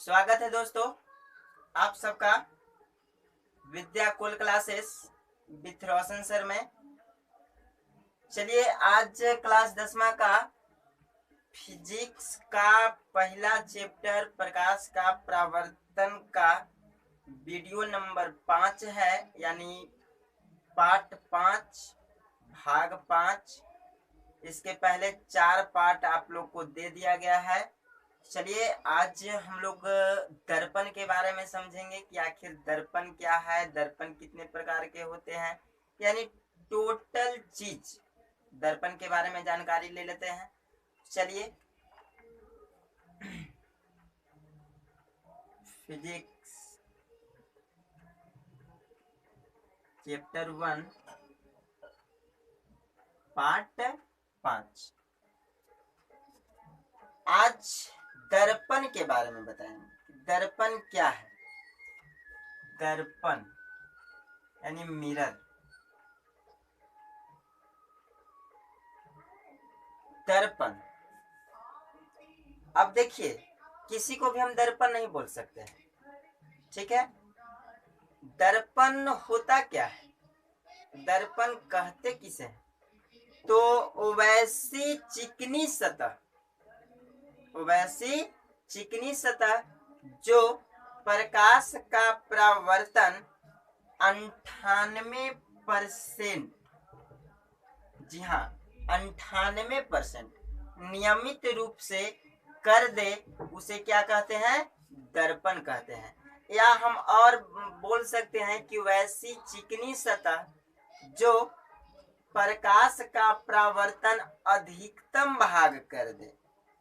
स्वागत है दोस्तों आप सबका विद्या कुल क्लासेस विथ रोशन सर में। चलिए आज क्लास 10वीं का फिजिक्स का पहला चैप्टर प्रकाश का परावर्तन का वीडियो नंबर 5 है, यानी पार्ट 5 भाग 5। इसके पहले 4 पार्ट आप लोग को दे दिया गया है। चलिए आज हम लोग दर्पण के बारे में समझेंगे कि आखिर दर्पण क्या है, दर्पण कितने प्रकार के होते हैं, यानी टोटल चीज दर्पण के बारे में जानकारी ले लेते हैं। चलिए फिजिक्स चैप्टर 1 पार्ट 5 आज दर्पण के बारे में बताएंगे। दर्पण क्या है? दर्पण यानी मिरर। दर्पण, अब देखिए किसी को भी हम दर्पण नहीं बोल सकते हैं, ठीक है। दर्पण होता क्या है, दर्पण कहते किसे हैं? तो वैसी चिकनी सतह, वैसी चिकनी सतह जो प्रकाश का परावर्तन 98%, जी हाँ 98% नियमित रूप से कर दे, उसे क्या कहते हैं? दर्पण कहते हैं। या हम और बोल सकते हैं कि वैसी चिकनी सतह जो प्रकाश का परावर्तन अधिकतम भाग कर दे,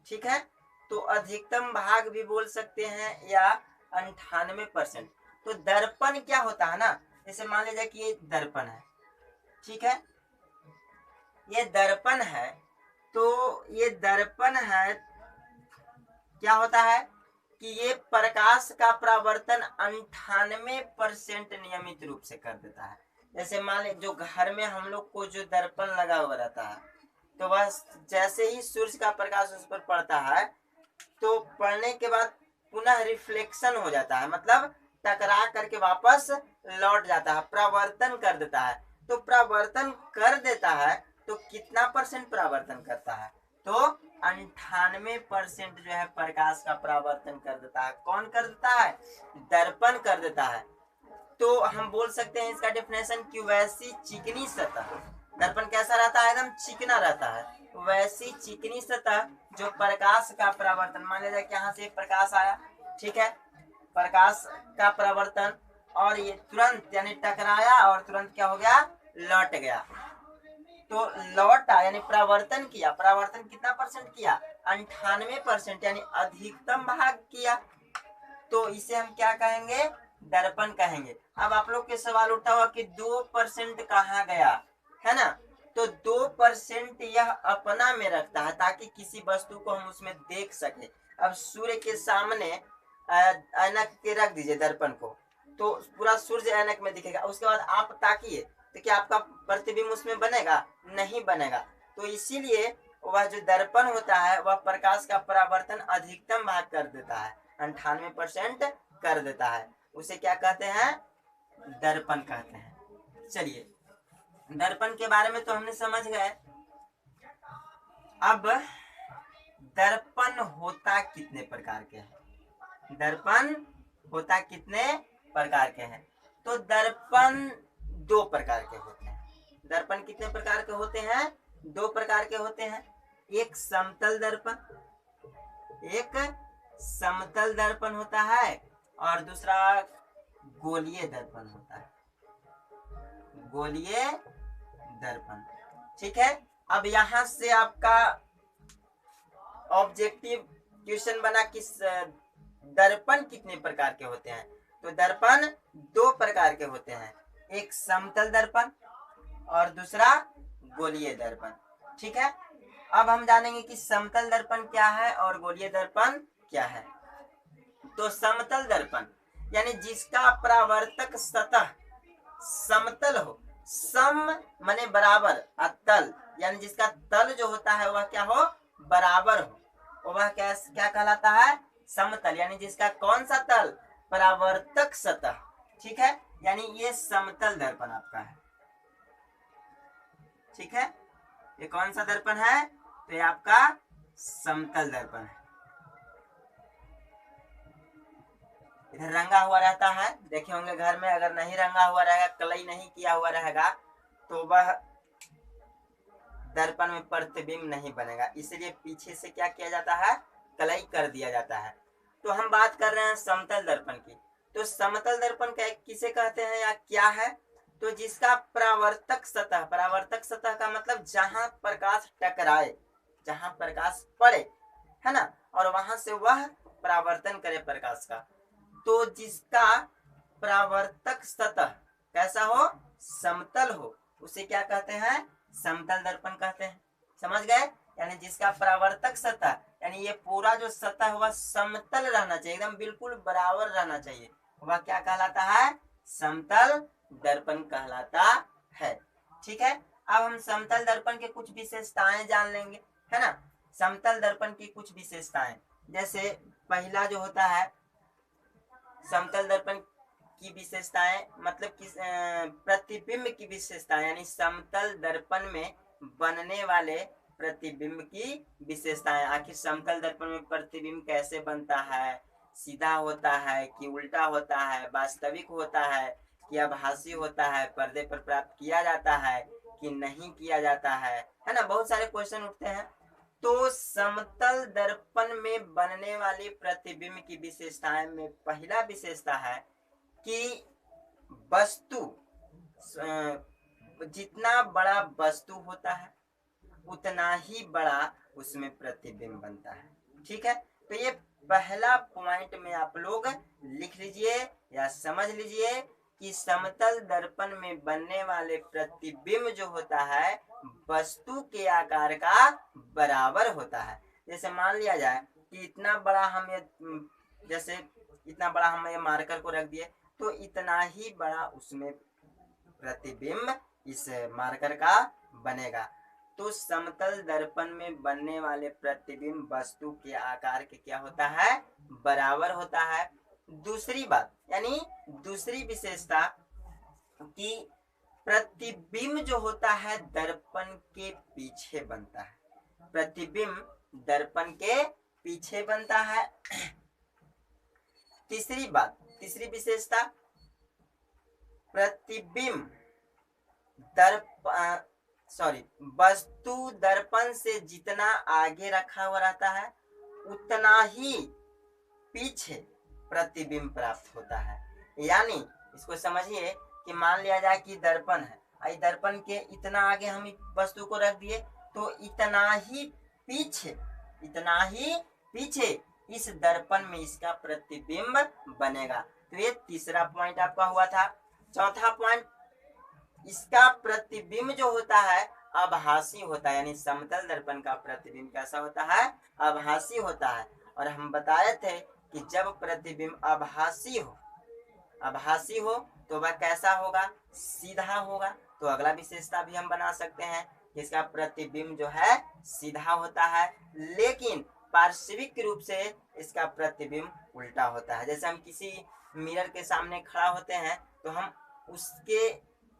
ठीक है। तो अधिकतम भाग भी बोल सकते हैं या 98%। तो दर्पण क्या होता है ना, जैसे मान लीजिए कि ये दर्पण है, ठीक है, ये दर्पण है। तो ये दर्पण है, क्या होता है कि ये प्रकाश का परावर्तन 98% नियमित रूप से कर देता है। जैसे मान लीजिए जो घर में हम लोग को जो दर्पण लगा हुआ रहता है, तो वह जैसे ही सूर्य का प्रकाश उस पर पड़ता है तो पढ़ने के बाद पुनः रिफ्लेक्शन हो जाता है, मतलब टकरा करके वापस लौट जाता है, परावर्तन कर देता है। तो परावर्तन कर देता है तो कितना परसेंट परावर्तन करता है? तो 98% जो है प्रकाश का परावर्तन कर देता है। कौन कर देता है? दर्पण कर देता है। तो हम बोल सकते हैं इसका डेफिनेशन कि वैसी चिकनी सतह, दर्पण कैसा रहता है? एकदम चिकना रहता है। वैसी चिकनी सतह जो प्रकाश का परावर्तन, मान लीजिए कि यहाँ से प्रकाश आया, ठीक है, प्रकाश का परावर्तन, और ये तुरंत यानी टकराया और तुरंत क्या हो गया? लौट गया। तो लौटा यानी परावर्तन किया। परावर्तन कितना परसेंट किया? 98%, यानी अधिकतम भाग किया। तो इसे हम क्या कहेंगे? दर्पण कहेंगे। अब आप लोग के सवाल उठा हुआ कि 2% कहाँ गया, है ना। तो 2% यह अपना में रखता है ताकि किसी वस्तु को हम उसमें देख सके। अब सूर्य के सामने ऐनक के रख दीजिए दर्पण को, तो पूरा सूर्य ऐनक में दिखेगा। उसके बाद आप ताकिए तो क्या आपका प्रतिबिंब उसमें बनेगा? नहीं बनेगा। तो इसीलिए वह जो दर्पण होता है वह प्रकाश का परावर्तन अधिकतम भाग कर देता है, 98% कर देता है। उसे क्या कहते हैं? दर्पण कहते हैं। चलिए दर्पण के बारे में तो हमने समझ गए। अब दर्पण होता कितने प्रकार के हैं? दर्पण होता कितने प्रकार के हैं? तो दर्पण 2 प्रकार के होते हैं। दर्पण कितने प्रकार के होते हैं? 2 प्रकार के होते हैं। एक समतल दर्पण, एक समतल दर्पण होता है, और दूसरा गोलीय दर्पण होता है। गोलीय दर्पण, ठीक है। अब यहां से आपका ऑब्जेक्टिव क्वेश्चन बना कि दर्पण कितने प्रकार के होते हैं? तो दर्पण 2 प्रकार के होते हैं, एक समतल दर्पण और दूसरा गोलीय दर्पण, ठीक है। अब हम जानेंगे कि समतल दर्पण क्या है और गोलीय दर्पण क्या है। तो समतल दर्पण यानी जिसका परावर्तक सतह समतल हो, सम माने बराबर, तल यानी जिसका तल जो होता है वह क्या हो? बराबर हो, वह क्या कहलाता है? समतल यानी जिसका कौन सा तल, परावर्तक सतह, ठीक है, यानी ये समतल दर्पण आपका है, ठीक है। ये कौन सा दर्पण है, तो ये आपका समतल दर्पण है। इधर रंगा हुआ रहता है, देखे होंगे घर में, अगर नहीं रंगा हुआ रहेगा, कलई नहीं किया हुआ रहेगा, तो वह दर्पण में प्रतिबिंब नहीं बनेगा, इसलिए पीछे से क्या किया जाता है, कलई कर दिया जाता है। तो हम बात कर रहे हैं समतल दर्पण की। तो समतल दर्पण किसे कहते हैं या क्या है, तो जिसका परावर्तक सतह, परावर्तक सतह का मतलब जहां प्रकाश टकराए, जहां प्रकाश पड़े, है ना, और वहां से वह परावर्तन करे प्रकाश का, तो जिसका परावर्तक सतह कैसा हो, समतल हो, उसे क्या कहते हैं, समतल दर्पण कहते हैं। समझ गए, यानी जिसका परावर्तक सतह, यानी ये पूरा जो सतह वह समतल रहना चाहिए, एकदम बिल्कुल बराबर रहना चाहिए, वह क्या कहलाता है, समतल दर्पण कहलाता है, ठीक है। अब हम समतल दर्पण के कुछ विशेषताएं जान लेंगे, है ना। समतल दर्पण की कुछ विशेषताएं, जैसे पहला जो होता है समतल दर्पण की विशेषताएं, मतलब किस प्रतिबिंब की विशेषताएं, यानी समतल दर्पण में बनने वाले प्रतिबिंब की विशेषताएं। आखिर समतल दर्पण में प्रतिबिंब कैसे बनता है, सीधा होता है कि उल्टा होता है, वास्तविक होता है कि आभासी होता है, पर्दे पर प्राप्त किया जाता है कि नहीं किया जाता है ना, बहुत सारे क्वेश्चन उठते हैं। तो समतल दर्पण में बनने वाली प्रतिबिंब की विशेषताएं में पहला विशेषता है कि वस्तु, जितना बड़ा वस्तु होता है उतना ही बड़ा उसमें प्रतिबिंब बनता है, ठीक है। तो ये पहला पॉइंट में आप लोग लिख लीजिए या समझ लीजिए कि समतल दर्पण में बनने वाले प्रतिबिंब जो होता है वस्तु के आकार का बराबर होता है। जैसे मान लिया जाए कि इतना बड़ा हम ये, जैसे इतना बड़ा हम ये मार्कर को रख दिए, तो इतना ही बड़ा उसमें प्रतिबिंब इस मार्कर का बनेगा। तो समतल दर्पण में बनने वाले प्रतिबिंब वस्तु के आकार के क्या होता है, बराबर होता है। दूसरी बात, यानी दूसरी विशेषता कि प्रतिबिंब जो होता है दर्पण के पीछे बनता है, प्रतिबिंब दर्पण के पीछे बनता है। तीसरी बात, तीसरी विशेषता, प्रतिबिंब वस्तु दर्पण से जितना आगे रखा हुआ रहता है उतना ही पीछे प्रतिबिंब प्राप्त होता है। यानी इसको समझिए कि मान लिया जाए कि दर्पण है, आई दर्पण के इतना आगे हम वस्तु को रख दिए, तो इतना ही पीछे, इतना ही पीछे इस दर्पण में इसका प्रतिबिंब बनेगा। तो ये तीसरा पॉइंट आपका हुआ था। चौथा पॉइंट, इसका प्रतिबिंब जो होता है आभासी होता है, यानी समतल दर्पण का प्रतिबिंब कैसा होता है, आभासी होता है। और हम बताए थे कि जब प्रतिबिंब आभासी हो, आभासी हो तो वह कैसा होगा, सीधा होगा। तो अगला विशेषता भी हम बना सकते हैं कि इसका प्रतिबिंब जो है सीधा होता है, लेकिन पार्श्विक रूप से इसका प्रतिबिंब उल्टा होता है। जैसे हम किसी मिरर के सामने खड़ा होते हैं तो हम उसके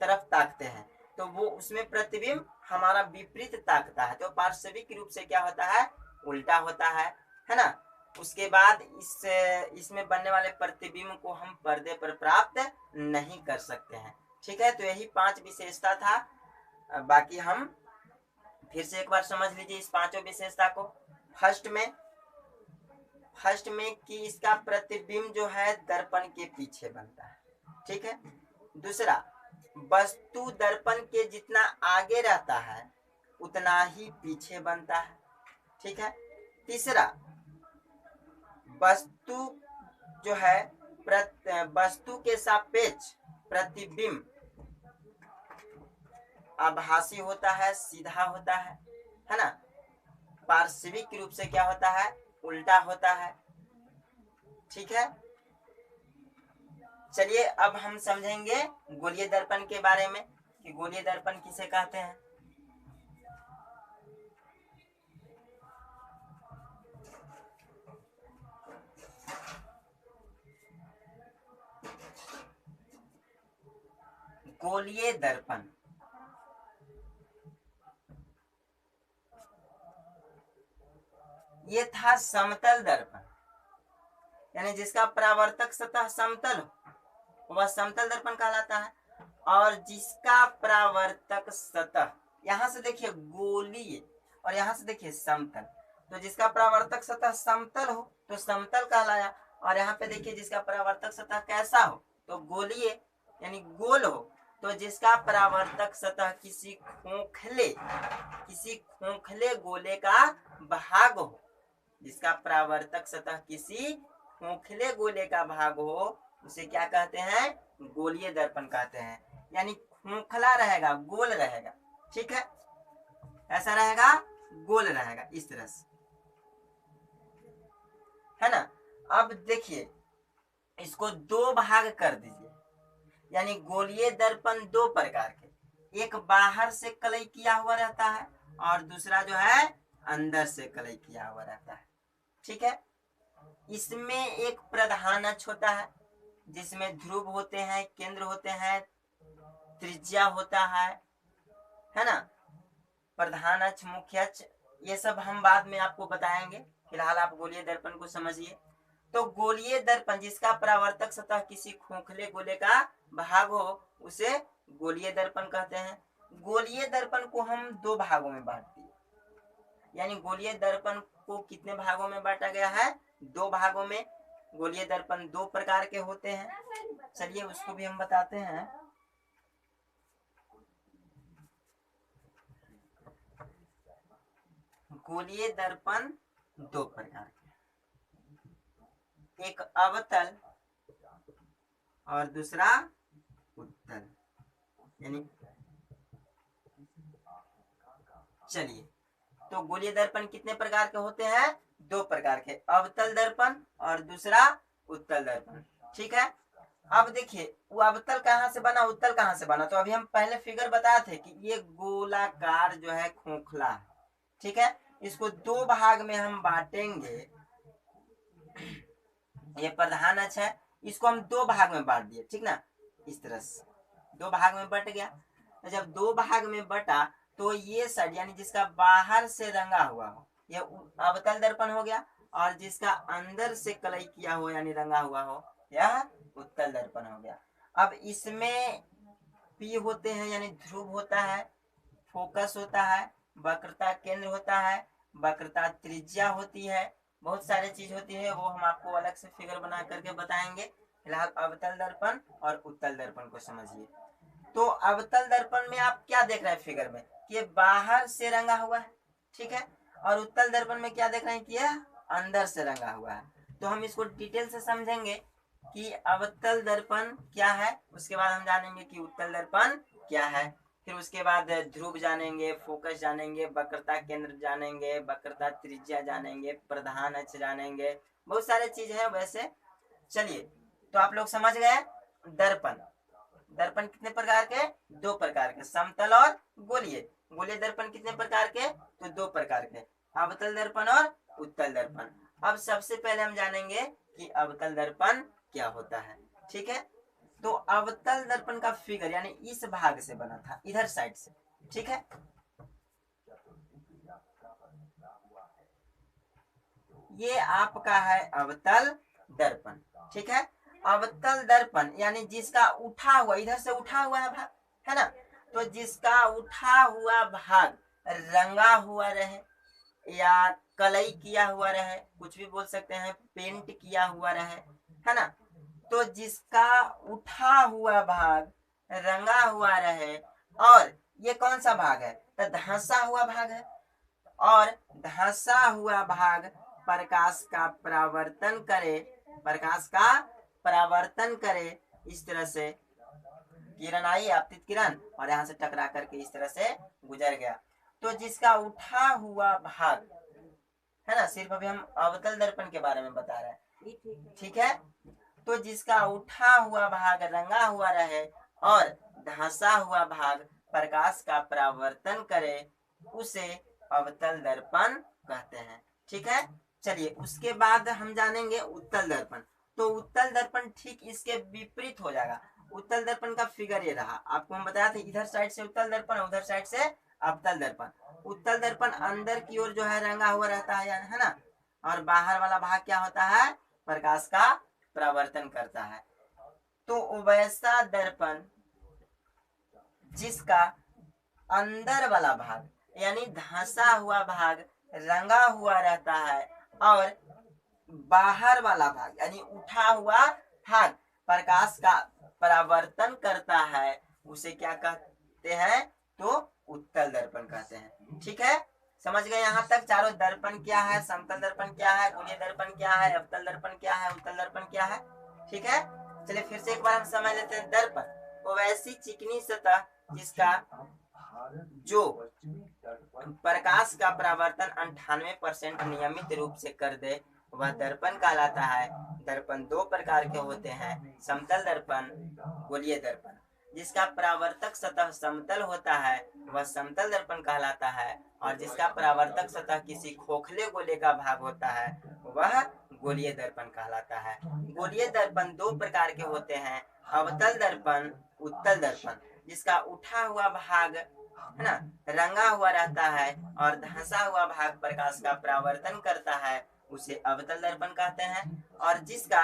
तरफ ताकते हैं, तो वो उसमें प्रतिबिंब हमारा विपरीत ताकता है, तो पार्श्विक रूप से क्या होता है, उल्टा होता है ना। उसके बाद इसमें बनने वाले प्रतिबिंब को हम पर्दे पर प्राप्त नहीं कर सकते हैं, ठीक है। तो यही 5 विशेषता था। बाकी हम फिर से एक बार समझ लीजिए इस पांचों विशेषता को। फर्स्ट में कि इसका प्रतिबिंब जो है दर्पण के पीछे बनता है, ठीक है। दूसरा, वस्तु दर्पण के जितना आगे रहता है उतना ही पीछे बनता है, ठीक है। तीसरा, वस्तु जो है वस्तु के सापेक्ष प्रतिबिंब आभासी होता है, सीधा होता है ना। पार्श्विक रूप से क्या होता है, उल्टा होता है, ठीक है। चलिए अब हम समझेंगे गोलीय दर्पण के बारे में कि गोलीय दर्पण किसे कहते हैं। गोलीय दर्पण, ये था समतल दर्पण, यानी जिसका परावर्तक सतह समतल हो वह समतल दर्पण कहलाता है। और जिसका परावर्तक सतह, यहां से देखिए गोलीय और यहां से देखिए समतल, तो जिसका परावर्तक सतह समतल हो तो समतल कहलाया। और यहाँ पे देखिए जिसका परावर्तक सतह कैसा हो तो गोलीय यानी गोल हो। तो जिसका परावर्तक सतह किसी खोखले गोले का भाग हो, जिसका परावर्तक सतह किसी खोखले गोले का भाग हो उसे क्या कहते हैं? गोलीय दर्पण कहते हैं। यानी खोखला रहेगा, गोल रहेगा, ठीक है, ऐसा रहेगा, गोल रहेगा, इस तरह से, है ना। अब देखिए इसको दो भाग कर दीजिए, यानी गोलीय दर्पण दो प्रकार के, एक बाहर से कलई किया हुआ रहता है और दूसरा जो है अंदर से कलई किया हुआ रहता है, ठीक है। इसमें एक प्रधान अक्ष होता है जिसमें ध्रुव होते हैं, केंद्र होते हैं, त्रिज्या होता है ना, प्रधान अक्ष, मुख्य अक्ष, ये सब हम बाद में आपको बताएंगे। फिलहाल आप गोलीय दर्पण को समझिए। तो गोलीय दर्पण जिसका परावर्तक सतह किसी खोखले गोले का भाग हो उसे गोलीय दर्पण कहते हैं। गोलीय दर्पण को हम दो भागों में बांट दिए, यानी गोलीय दर्पण को कितने भागों में बांटा गया है? दो भागों में। गोलीय दर्पण दो प्रकार के होते हैं, चलिए उसको भी हम बताते हैं। गोलीय दर्पण दो प्रकार के, एक अवतल और दूसरा उत्तल। यानी चलिए, तो गोलीय दर्पण कितने प्रकार के होते हैं? दो प्रकार के, अवतल दर्पण और दूसरा उत्तल दर्पण, ठीक है। अब देखिए वो अवतल कहाँ से बना, उत्तल कहाँ से बना? तो अभी हम पहले फिगर बताए थे कि ये गोलाकार जो है खोखला है, ठीक है। इसको दो भाग में हम बांटेंगे, ये प्रधान अक्ष है, इसको हम दो भाग में बांट दिए, ठीक ना, इस तरह से दो भाग में बट गया। तो जब दो भाग में बटा तो ये साइड यानी जिसका बाहर से रंगा हुआ हो यह अवतल दर्पण हो गया, और जिसका अंदर से कलई किया हो यानी रंगा हुआ हो यह उत्तल दर्पण हो गया। अब इसमें पी होते हैं यानी ध्रुव होता है, फोकस होता है, वक्रता केंद्र होता है, वक्रता त्रिज्या होती है, बहुत सारे चीज होती है, वो हम आपको अलग से फिगर बना करके बताएंगे। फिलहाल अवतल दर्पण और उत्तल दर्पण को समझिए। तो अवतल दर्पण में आप क्या देख रहे हैं फिगर में कि बाहर से रंगा हुआ है, ठीक है, और उत्तल दर्पण में क्या देख रहे हैं कि यह अंदर से रंगा हुआ है। तो हम इसको डिटेल से समझेंगे कि अवतल दर्पण क्या है, उसके बाद हम जानेंगे कि उत्तल दर्पण क्या है, फिर उसके बाद ध्रुव जानेंगे, फोकस जानेंगे, वक्रता केंद्र जानेंगे, वक्रता त्रिज्या जानेंगे, प्रधान अक्ष जानेंगे, बहुत सारे चीज है वैसे। चलिए, तो आप लोग समझ गए दर्पण। दर्पण कितने प्रकार के? दो प्रकार के, समतल और गोलीय। गोलीय दर्पण कितने प्रकार के? तो दो प्रकार के, अवतल दर्पण और उत्तल दर्पण। अब सबसे पहले हम जानेंगे कि अवतल दर्पण क्या होता है, ठीक है। तो अवतल दर्पण का फिगर यानी इस भाग से बना था, इधर साइड से, ठीक है। ये आपका है अवतल दर्पण, ठीक है। अवतल दर्पण यानी जिसका उठा हुआ, इधर से उठा हुआ है भाग, है ना, तो जिसका उठा हुआ भाग रंगा हुआ रहे या कलई किया हुआ रहे, कुछ भी बोल सकते हैं, पेंट किया हुआ रहे, है ना, तो जिसका उठा हुआ भाग रंगा हुआ रहे, और ये कौन सा भाग है? तो धंसा हुआ भाग है, और धंसा हुआ भाग प्रकाश का परावर्तन करे, प्रकाश का परावर्तन करे, इस तरह से किरण आई, आपतित किरण, और यहाँ से टकरा करके इस तरह से गुजर गया। तो जिसका उठा हुआ भाग है ना, सिर्फ अभी हम अवतल दर्पण के बारे में बता रहे हैं, ठीक है। तो जिसका उठा हुआ भाग रंगा हुआ रहे और धंसा हुआ भाग प्रकाश का परावर्तन करे उसे अवतल दर्पण कहते हैं, ठीक है। चलिए, उसके बाद हम जानेंगे उत्तल दर्पण। तो उत्तल दर्पण ठीक इसके विपरीत हो जाएगा। उत्तल दर्पण का फिगर ये रहा, आपको हम बताया था इधर साइड से उत्तल दर्पण, उधर साइड से अवतल दर्पण। उत्तल दर्पण अंदर की ओर जो है रंगा हुआ रहता है ना, और बाहर वाला भाग क्या होता है, प्रकाश का परावर्तन करता है। तो वैसा दर्पण जिसका अंदर वाला भाग यानी धंसा हुआ भाग रंगा हुआ रहता है और बाहर वाला भाग यानी उठा हुआ भाग प्रकाश का परावर्तन करता है, उसे क्या कहते हैं, तो उत्तल दर्पण कहते हैं। ठीक है, समझ गए यहाँ तक? चारों दर्पण क्या है, समतल दर्पण क्या है, गोलीय दर्पण क्या है, अवतल दर्पण क्या है, उत्तल दर्पण क्या है। ठीक है, चलिए फिर से एक बार हम समझ लेते हैं। दर्पण वो वैसी चिकनी सतह जिसका जो प्रकाश का परावर्तन 98% नियमित रूप से कर दे वह दर्पण कहलाता है। दर्पण दो प्रकार के होते हैं, समतल दर्पण, गोलीय दर्पण। जिसका परावर्तक सतह समतल होता है वह समतल दर्पण कहलाता है, और जिसका परावर्तक सतह किसी खोखले गोले का भाग होता है वह गोलीय दर्पण कहलाता है। गोलीय दर्पण दो प्रकार के होते हैं, अवतल दर्पण, उत्तल दर्पण। जिसका उठा हुआ भाग है ना रंगा हुआ रहता है और धंसा हुआ भाग प्रकाश का परावर्तन करता है उसे अवतल दर्पण कहते हैं, और जिसका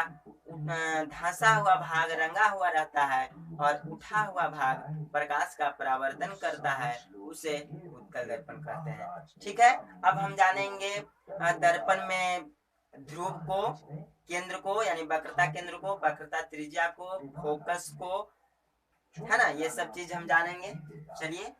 धंसा हुआ भाग रंगा हुआ रहता है और उठा हुआ भाग प्रकाश का परावर्तन करता है उसे उत्तल दर्पण कहते हैं। ठीक है, अब हम जानेंगे दर्पण में ध्रुव को, केंद्र को यानी वक्रता केंद्र को, वक्रता त्रिज्या को, फोकस को, है ना, ये सब चीज हम जानेंगे। चलिए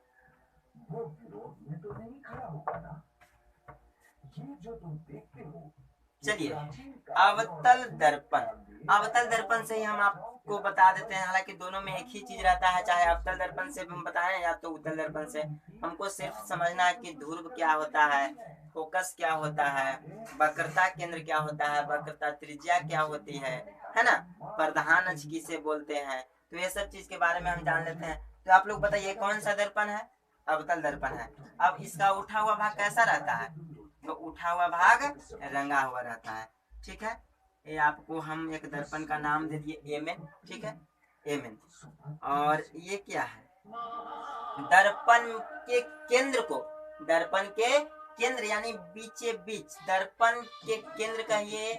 चलिए अवतल दर्पण, अवतल दर्पण से ही हम आपको बता देते हैं। हालांकि दोनों में एक ही चीज रहता है, चाहे अवतल दर्पण से हम बताएं या तो उत्तल दर्पण से। हमको सिर्फ समझना है कि ध्रुव क्या होता है, फोकस क्या होता है, वक्रता केंद्र क्या होता है, वक्रता त्रिज्या क्या होती है ना, प्रधान अक्ष किसे बोलते हैं, तो ये सब चीज के बारे में हम जान लेते हैं। तो आप लोग बताइए कौन सा दर्पण है, अवतल दर्पण है। अब इसका उठा हुआ भाग कैसा रहता है, तो उठा हुआ भाग रंगा हुआ रहता है। ठीक है, ये आपको हम एक दर्पण का नाम दे दिए एमएन। ठीक है, एमएन। और ये क्या है, दर्पण के केंद्र को, दर्पण के केंद्र यानी बीचे बीच, दर्पण के केंद्र कहिए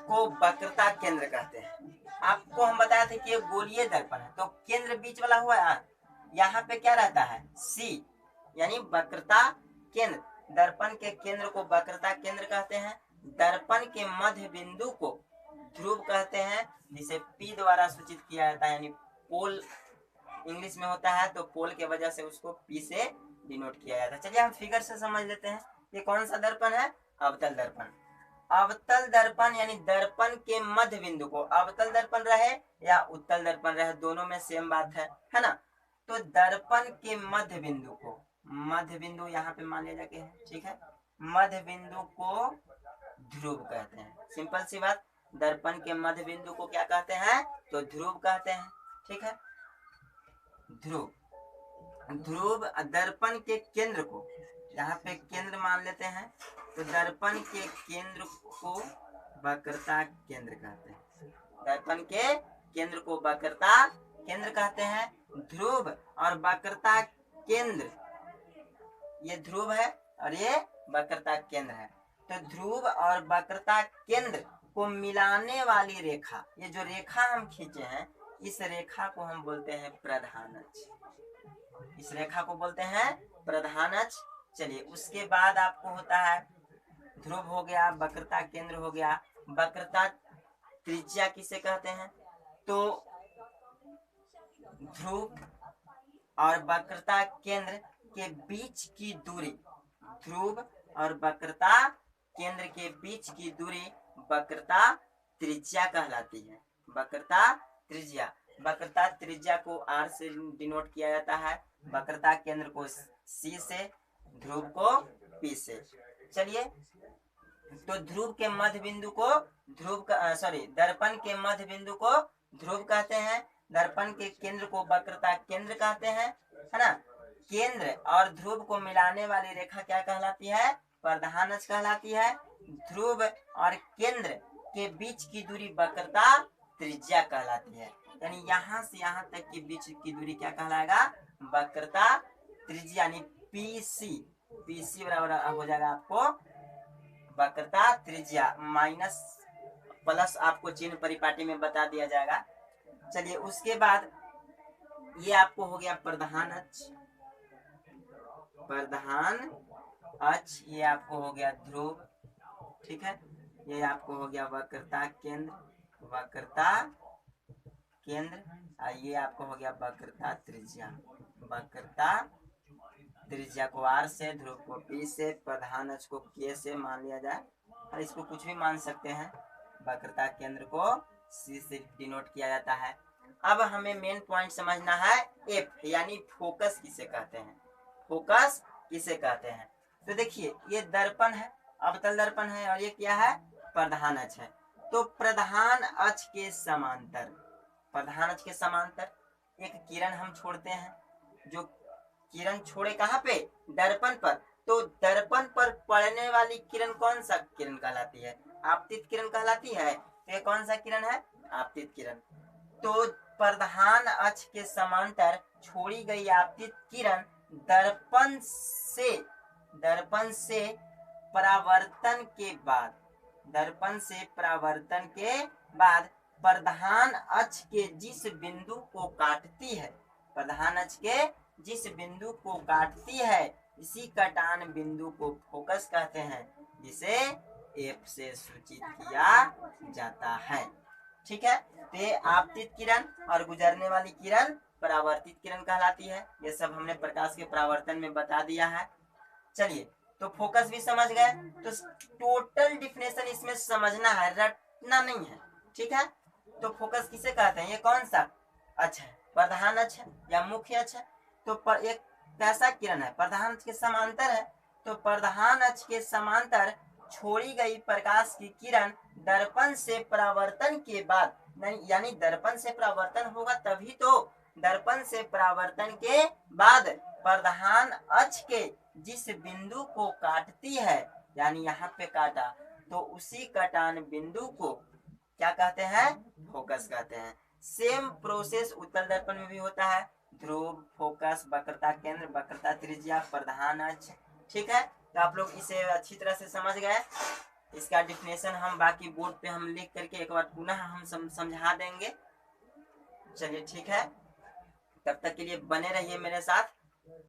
को वक्रता केंद्र कहते हैं। आपको हम बताया था कि ये गोलीय दर्पण है, तो केंद्र बीच वाला हुआ यहाँ पे क्या रहता है, सी यानी वक्रता केंद्र। दर्पण के केंद्र को वक्रता केंद्र कहते हैं। दर्पण के मध्य बिंदु को ध्रुव कहते हैं, जिसे पी द्वारा सूचित किया जाता है, यानी पोल इंग्लिश में होता है, तो पोल के वजह से उसको पी से डिनोट किया जाता है। चलिए हम फिगर से समझ लेते हैं। ये कौन सा दर्पण है, अवतल दर्पण। अवतल दर्पण यानी दर्पण के मध्य बिंदु को, अवतल दर्पण रहे या उत्तल दर्पण रहे दोनों में सेम बात है ना। तो दर्पण के मध्य बिंदु को, मध्य बिंदु यहाँ पे मान लिया जाके है, ठीक है, मध्य बिंदु को ध्रुव कहते हैं। सिंपल सी बात, दर्पण के मध्य बिंदु को क्या कहते हैं, तो ध्रुव कहते हैं। ठीक है, ध्रुव, ध्रुव दर्पण के केंद्र को, यहाँ पे केंद्र मान लेते हैं, तो दर्पण के केंद्र को वक्रता केंद्र कहते हैं। दर्पण के केंद्र को वक्रता केंद्र कहते हैं। ध्रुव और वक्रता केंद्र, ये ध्रुव है और ये वक्रता केंद्र है। तो ध्रुव और वक्रता केंद्र को मिलाने वाली रेखा, ये जो रेखा हम खींचे हैं, इस रेखा को हम बोलते हैं प्रधान अक्ष। इस रेखा को बोलते हैं प्रधान अक्ष। चलिए उसके बाद आपको होता है, ध्रुव हो गया, वक्रता केंद्र हो गया, वक्रता त्रिज्या किसे कहते हैं, तो ध्रुव और वक्रता केंद्र के बीच की दूरी, ध्रुव और वक्रता केंद्र के बीच की दूरी वक्रता त्रिज्या कहलाती है। वक्रता त्रिज्या, वक्रता त्रिज्या को r से डिनोट किया जाता है, वक्रता केंद्र को c से, ध्रुव को p से। चलिए तो ध्रुव के मध्य बिंदु को ध्रुव का दर्पण के मध्य बिंदु को ध्रुव कहते हैं, दर्पण के केंद्र को वक्रता केंद्र कहते हैं, है ना। केंद्र और ध्रुव को मिलाने वाली रेखा क्या कहलाती है, प्रधान अक्ष कहलाती है। ध्रुव और केंद्र के बीच की दूरी वक्रता त्रिज्या कहलाती है। यानी यहाँ से यहाँ तक के बीच की दूरी क्या कहलाएगा? वक्रता त्रिज्या, यानी पीसी। पीसी बराबर हो जाएगा आपको वक्रता त्रिज्या, माइनस प्लस आपको चिन्ह परिपाटी में बता दिया जाएगा। चलिए उसके बाद ये आपको हो गया प्रधान अक्ष, प्रधान अक्ष, ये आपको हो गया ध्रुव, ठीक है। ये आपको हो गया वक्रता केंद्र, वक्रता केंद्र, और ये आपको हो गया वक्रता त्रिज्या, वक्रता त्रिज्या को आर से, ध्रुव को पी से, प्रधान अक्ष को के से मान लिया जाए, और इसको कुछ भी मान सकते हैं। वक्रता केंद्र को सी से डिनोट किया जाता है। अब हमें मेन पॉइंट समझना है एफ, यानी फोकस किसे कहते हैं, फोकस किसे कहते हैं। तो देखिए ये दर्पण है, अवतल दर्पण है, और ये क्या है? प्रधान अक्ष है। तो प्रधान अक्ष के समांतर, प्रधान अक्ष के समांतर एक किरण हम छोड़ते हैं, जो किरण छोड़े कहाँ पे? दर्पण पर। तो दर्पण पर पड़ने वाली किरण कौन सा किरण कहलाती है? आपतित किरण कहलाती है। तो ये कौन सा किरण है? आपतित किरण। तो प्रधान अक्ष के समांतर छोड़ी गई आपतित किरण दर्पण से परावर्तन के बाद, दर्पण से परावर्तन के बाद प्रधान अक्ष के जिस बिंदु को काटती है, प्रधान अक्ष के जिस बिंदु को काटती है, इसी कटान बिंदु को फोकस कहते हैं, जिसे एफ से सूचित किया जाता है। ठीक है। तो ये आपतित किरण और गुजरने वाली किरण परावर्तित किरण कहलाती है। ये सब हमने प्रकाश के परावर्तन में बता दिया है। चलिए, तो फोकस भी समझ गए। तो टोटल डिफिनेशन इसमें समझना है, रटना नहीं है। ठीक है। तो फोकस किसे कहते हैं? ये कौन सा अक्ष है? प्रधान अक्ष है या मुख्य अक्ष है? तो एक कैसा किरण है? प्रधान अक्ष के समांतर है। तो प्रधान अक्ष के समांतर छोड़ी गई प्रकाश की किरण दर्पण से परावर्तन के बाद, यानी दर्पण से परावर्तन होगा तभी तो, दर्पण से परावर्तन के बाद प्रधान अक्ष के जिस बिंदु को काटती है, यानी यहाँ पे काटा, तो उसी कटान बिंदु को क्या कहते हैं? फोकस कहते हैं। सेम प्रोसेस उत्तल दर्पण में भी होता है। ध्रुव, फोकस, वक्रता केंद्र, वक्रता त्रिज्या, प्रधान अक्ष। ठीक है। तो आप लोग इसे अच्छी तरह से समझ गए। इसका डिफिनेशन हम बाकी बोर्ड पे हम लिख करके एक बार पुनः हम समझा देंगे। चलिए ठीक है, तब तक के लिए बने रहिए मेरे साथ।